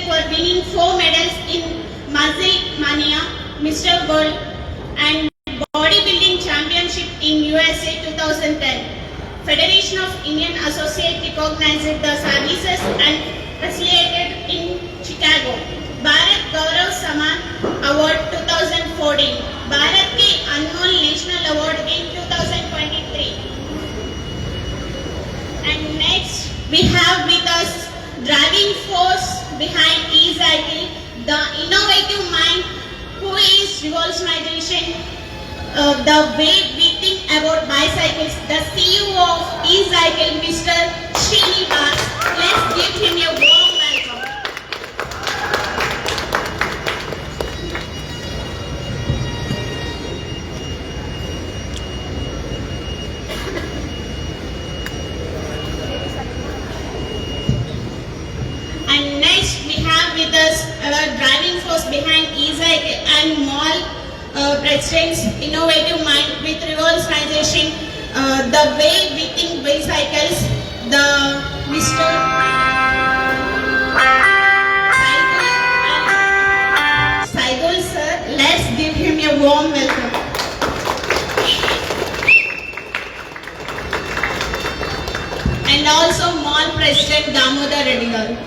for winning 4 medals in Muscle Mania, Mr. World and Bodybuilding Championship in USA 2010. Federation of Indian Associate recognized the services and facilitated in Chicago. Bharat Gaurav Saman Award 2014. Bharat के अनमोल national award in 2023. And next we have with us driving force behind e-cycle, the innovative mind who is revolutionization the way we think about bicycles, the CEO of e-cycle, Mr. Srinivas. Let's give him a warm welcome. And next we have with us our driving force behind e-cycle and mall president's innovative mind with revolutionization the way we think bicycles, the Mr. Saidul sir. Let's give him a warm welcome. And also mall president Damodar Reddy garu.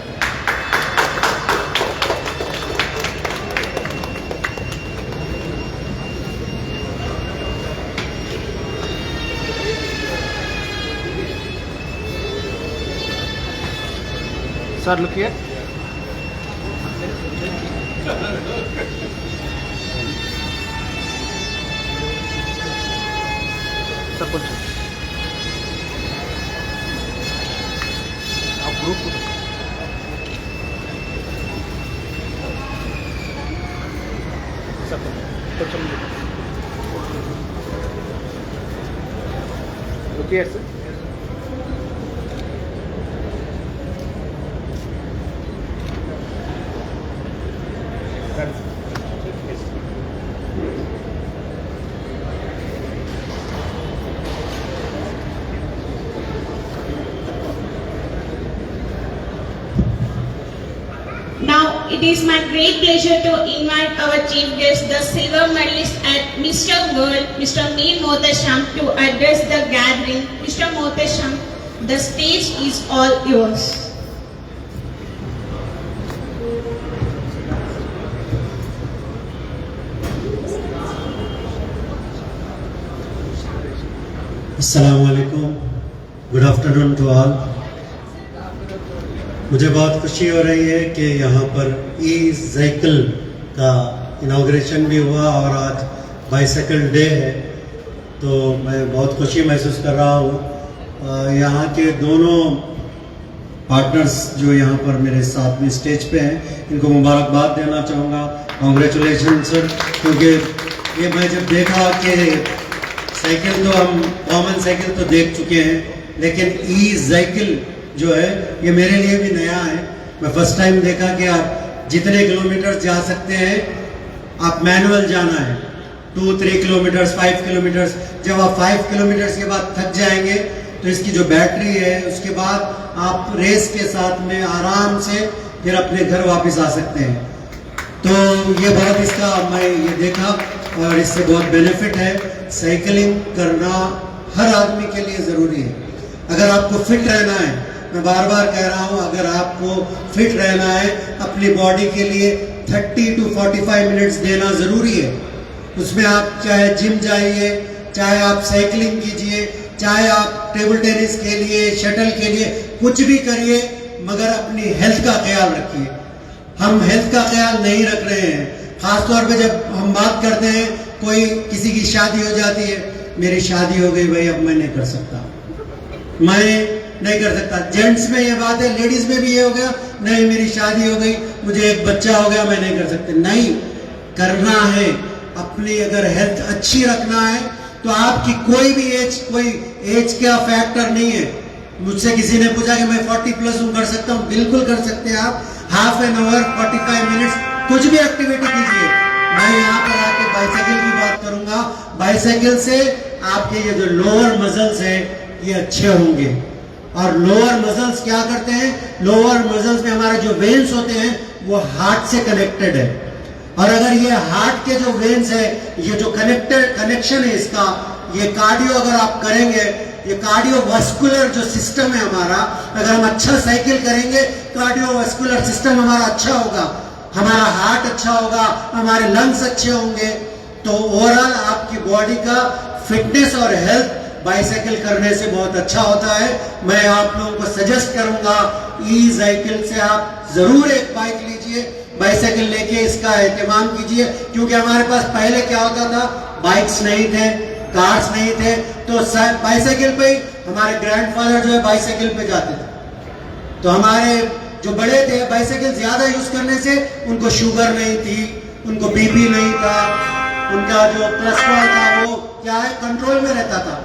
Sir, look here. Sir, put it. Now group. Sir, put it. Look here, sir. Now it is my great pleasure to invite our chief guest, the silver medalist at Mr. World, Mr. Mir Mohtasham, to address the gathering. Mr. Mohtasham, the stage is all yours. अस्सलामुअलैकुम, good afternoon to all. मुझे बहुत खुशी हो रही है कि यहाँ पर ई-साइकिल का इनॉग्रेशन भी हुआ और आज बाइसाइकिल डे है, तो मैं बहुत खुशी महसूस कर रहा हूँ। यहाँ के दोनों पार्टनर्स जो यहाँ पर मेरे साथ में स्टेज पे हैं, इनको मुबारकबाद देना चाहूँगा। कॉन्ग्रेचुलेशन सर, क्योंकि ये मैं जब देखा कि साइकिल तो हम कॉमन साइकिल तो देख चुके हैं, लेकिन ई-साइकिल जो है ये मेरे लिए भी नया है। मैं फर्स्ट टाइम देखा कि आप जितने किलोमीटर जा सकते हैं, आप मैनुअल जाना है 2-3 किलोमीटर 5 किलोमीटर। जब आप 5 किलोमीटर के बाद थक जाएंगे तो इसकी जो बैटरी है उसके बाद आप रेस के साथ में आराम से फिर अपने घर वापस आ सकते हैं। तो ये बहुत इसका मैं ये देखा और इससे बहुत बेनिफिट है। साइकिलिंग करना हर आदमी के लिए ज़रूरी है। अगर आपको फिट रहना है, मैं बार बार कह रहा हूँ, अगर आपको फिट रहना है अपनी बॉडी के लिए 30 to 45 मिनट्स देना ज़रूरी है। उसमें आप चाहे जिम जाइए, चाहे आप साइकिलिंग कीजिए, चाहे आप टेबल टेनिस के लिए, शटल के लिए, कुछ भी करिए, मगर अपनी हेल्थ का ख्याल रखिए। हम हेल्थ का ख्याल नहीं रख रहे हैं। ख़ासतौर पे जब हम बात करते हैं, कोई किसी की शादी हो जाती है, मेरी शादी हो गई भाई, अब मैं नहीं कर सकता, मैं नहीं कर सकता। जेंट्स में ये बात है, लेडीज में भी ये हो गया, नहीं मेरी शादी हो गई, मुझे एक बच्चा हो गया, मैं नहीं कर सकती। नहीं करना है। अपनी अगर हेल्थ अच्छी रखना है तो आपकी कोई भी कोई एज का फैक्टर नहीं है। मुझसे किसी ने पूछा कि मैं 40+ हूँ, कर सकता हूँ? बिल्कुल कर सकते हैं आप। हाफ एन आवर 45 मिनट्स कुछ भी एक्टिविटी कीजिए। मैं यहाँ पर आके बाइसाइकिल की बात करूंगा। बाइसाइकिल से आपके ये जो लोअर मसल्स है ये अच्छे होंगे और लोअर मसल्स क्या करते हैं, लोअर मसल्स में हमारे जो वेन्स होते हैं वो हार्ट से कनेक्टेड है। और अगर ये हार्ट के जो वेन्स है, ये जो कनेक्शन है इसका, ये कार्डियो अगर आप करेंगे, ये कार्डियोवास्कुलर जो सिस्टम है हमारा, अगर हम अच्छा साइकिल करेंगे, कार्डियोवास्कुलर सिस्टम हमारा अच्छा होगा, हमारा हार्ट अच्छा होगा, हमारे लंग्स अच्छे होंगे, तो ओवरऑल आपकी बॉडी का फिटनेस और हेल्थ बाइसाइकिल करने से बहुत अच्छा होता है। मैं आप लोगों को सजेस्ट करूंगा ई साइकिल से आप जरूर एक बाइक लीजिए, बाइसाइकिल लेके इसका एहतमाम कीजिए, क्योंकि हमारे पास पहले क्या होता था, बाइक्स नहीं थे, कार्स नहीं थे, तो बाइसाइकिल पे ही हमारे ग्रैंडफादर जो है बाइसाइकिल पे जाते थे। तो हमारे जो बड़े थे बाइसाइकिल ज्यादा यूज करने से उनको शुगर नहीं थी, उनको बीपी नहीं था, उनका जो कोलेस्ट्रॉल था वो क्या है कंट्रोल में रहता था।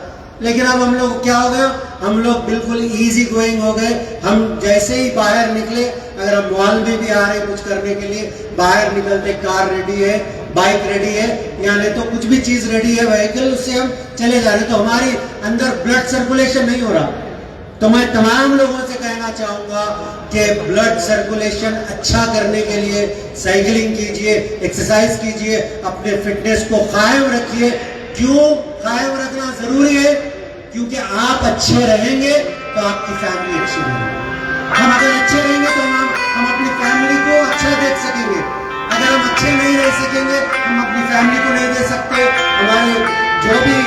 लेकिन अब हम लोग क्या हो गया, हम लोग बिल्कुल इजी गोइंग हो गए। हम जैसे ही बाहर निकले, अगर हम मॉल में भी आ रहे कुछ करने के लिए, बाहर निकलते कार रेडी है, बाइक रेडी है, या नहीं तो कुछ भी चीज रेडी है व्हीकल, उससे हम चले जा रहे, तो हमारी अंदर ब्लड सर्कुलेशन नहीं हो रहा। तो मैं तमाम लोगों से कहना चाहूंगा कि ब्लड सर्कुलेशन अच्छा करने के लिए साइकिलिंग कीजिए, एक्सरसाइज कीजिए, अपने फिटनेस को कायम रखिए। क्यों कायम रखना जरूरी है? क्योंकि आप अच्छे रहेंगे तो आपकी फैमिली अच्छी रहेगी। हम अगर अच्छे रहेंगे तो हम अपनी फैमिली को अच्छा देख सकेंगे। अगर हम अच्छे नहीं रह सकेंगे, हम अपनी फैमिली को नहीं दे सकते। हमारे जो भी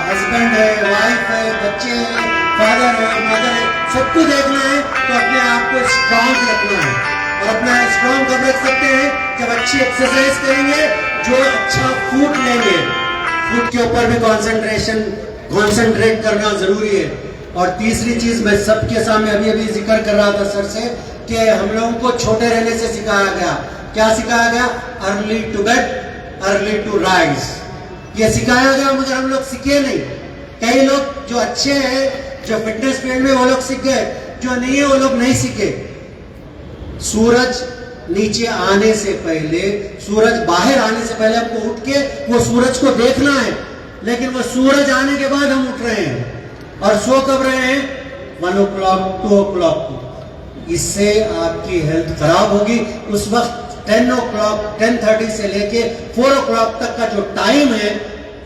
हस्बैंड है, वाइफ है, बच्चे हैं, फादर है, मदर है, सबको देखना है, तो अपने आप को स्ट्रांग रखना है। और अपना स्ट्रांग कब रख सकते हैं? जब अच्छी एक्सरसाइज करेंगे, जो अच्छा फूड लेंगे, फूड के ऊपर भी कॉन्सेंट्रेट करना जरूरी है। और तीसरी चीज मैं सबके सामने अभी जिक्र कर रहा था सर से, कि हम लोगों को छोटे रहने से सिखाया गया, क्या सिखाया गया? Early to bed, early to rise, ये सिखाया गया, मगर हम लोग सीखे नहीं। कई लोग जो अच्छे हैं, जो फिटनेस फील्ड में, वो लोग सीख गए, जो नहीं है वो लोग नहीं सीखे। सूरज नीचे आने से पहले, सूरज बाहर आने से पहले हमको उठ के वो सूरज को देखना है, लेकिन वो सूरज आने के बाद हम उठ रहे हैं और सो कब रहे हैं? 1 o'clock 2 o'clock को। इससे आपकी हेल्थ खराब होगी। उस वक्त 10 o'clock 10:30 से लेके 4 o'clock तक का जो टाइम है,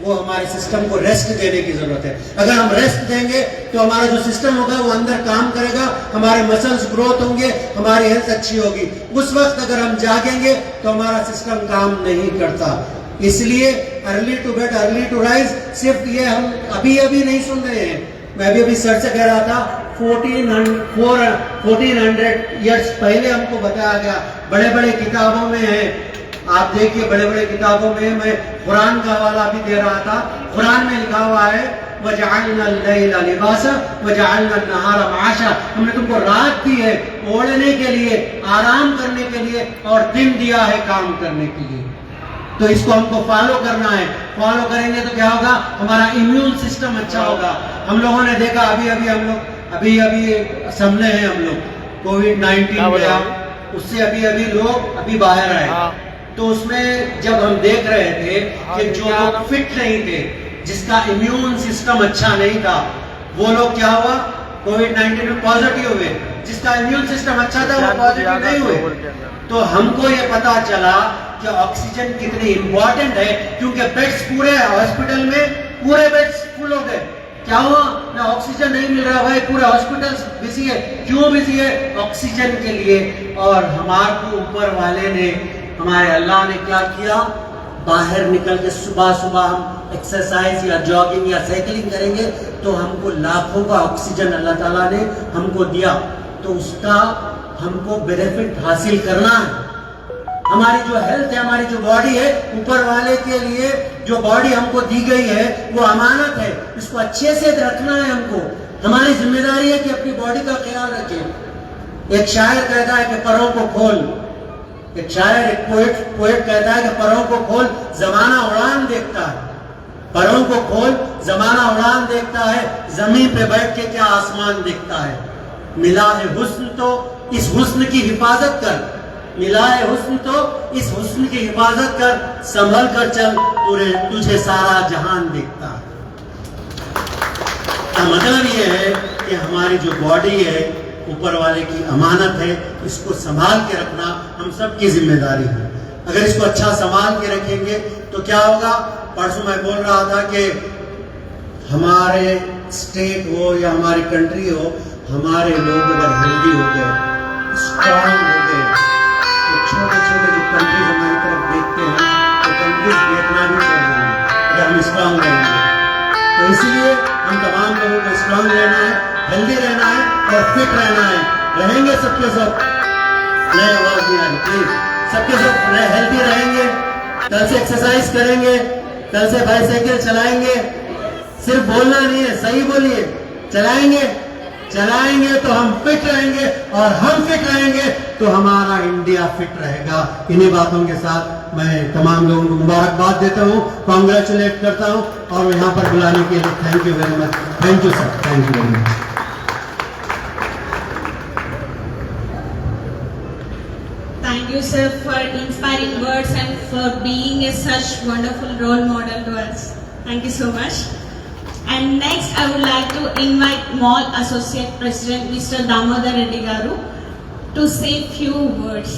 वो हमारे सिस्टम को रेस्ट देने की जरूरत है। अगर हम रेस्ट देंगे तो हमारा जो सिस्टम होगा वो अंदर काम करेगा, हमारे मसल्स ग्रोथ होंगे, हमारी हेल्थ अच्छी होगी। उस वक्त अगर हम जागेंगे तो हमारा सिस्टम काम नहीं करता। इसलिए early to bed, early to rise, सिर्फ ये हम अभी नहीं सुन रहे हैं। मैं अभी सर से कह रहा था, 1400 ईयर्स पहले हमको बताया गया, बड़े बड़े किताबों में है। आप देखिए, बड़े बड़े किताबों में, मैं कुरान का हवाला भी दे रहा था, कुरान में लिखा हुआ है, वजअलना अल-लैला लिबासा वजअलना अन-नहारा माशा, हमने तुमको रात दी है ओढ़ने के लिए, आराम करने के लिए, और दिन दिया है काम करने के लिए। तो इसको हमको फॉलो करना है। फॉलो करेंगे तो क्या होगा? हमारा इम्यून सिस्टम अच्छा होगा। हम लोगों ने देखा, अभी सामने हैं हम लोग, कोविड-19 गया, उससे अभी लोग बाहर आए। तो उसमें जब हम देख रहे थे कि जो लोग फिट नहीं थे, जिसका इम्यून सिस्टम अच्छा नहीं था, वो लोग क्या हुआ? कोविड-19 में पॉजिटिव हुए। जिसका इम्यून सिस्टम अच्छा था वो पॉजिटिव नहीं हुए। तो हमको ये पता चला कि ऑक्सीजन कितनी इंपॉर्टेंट है, क्योंकि बेड्स पूरे हॉस्पिटल में, पूरे बेड्स फुल हो गए। क्या हुआ? ना ऑक्सीजन नहीं मिल रहा, भाई पूरा हॉस्पिटल बिजी है। क्यों बिजी है? ऑक्सीजन के लिए। और हमारे ऊपर वाले ने, हमारे अल्लाह ने क्या किया? बाहर निकल के सुबह हम एक्सरसाइज या जॉगिंग या साइकिलिंग करेंगे तो हमको लाखों का ऑक्सीजन अल्लाह ताला ने हमको दिया। तो उसका हमको बेनिफिट हासिल करना है। हमारी जो हेल्थ है, हमारी जो बॉडी है, ऊपर वाले के लिए जो बॉडी हमको दी गई है वो अमानत है, इसको अच्छे से रखना है हमको। हमारी जिम्मेदारी है कि अपनी बॉडी का ख्याल रखें। एक शायर कहता है कि परों को खोल, एक पोएट कहता है कि परों को खोल, जमाना उड़ान देखता है। परों को खोल, जमाना उड़ान देखता है, जमीन पे बैठ के क्या आसमान दिखता है। मिला है हुस्न तो इस हुस्न की हिफाजत कर, मिला है हुस्न तो इस हुस्न की हिफाजत कर, संभल कर चल, तुझे सारा जहान दिखता है। मतलब ये है कि हमारी जो बॉडी है ऊपर वाले की अमानत है, इसको संभाल के रखना हम सबकी जिम्मेदारी है। अगर इसको अच्छा संभाल के रखेंगे तो क्या होगा, परसों मैं बोल रहा था कि हमारे स्टेट हो या हमारी कंट्री हो, हमारे लोग अगर हेल्दी हो गए, स्ट्रांग हो गए, तो छोटे छोटे जो कंट्रीज हमारी तरफ देखते हैं तो कंट्रीज देखना भी छोड़ देंगे अगर हम स्ट्रांग रहेंगे। तो इसलिए हम तमाम लोगों को स्ट्रांग रहना है, हेल्दी रहना है और फिट रहना है। रहेंगे सबके सब, नए आवाज नहीं आ रही प्लीज, सबके सब हेल्दी रहेंगे। कल से एक्सरसाइज करेंगे, कल से बाइसाइकिल चलाएंगे, सिर्फ बोलना नहीं है, सही बोलिए, चलाएंगे तो हम फिट रहेंगे और हम फिट रहेंगे तो हमारा इंडिया फिट रहेगा। इन्हीं बातों के साथ मैं तमाम लोगों को मुबारकबाद देता हूं, कॉन्ग्रेचुलेट करता हूं और यहाँ पर बुलाने के लिए thank you very much. Thank you sir, thank you very much. Thank you, sir, for inspiring words and for being a such wonderful role model to us. Thank you so much. And next, I would like to invite Mall Associate President Mr. Damodar Reddy Garu to say few words.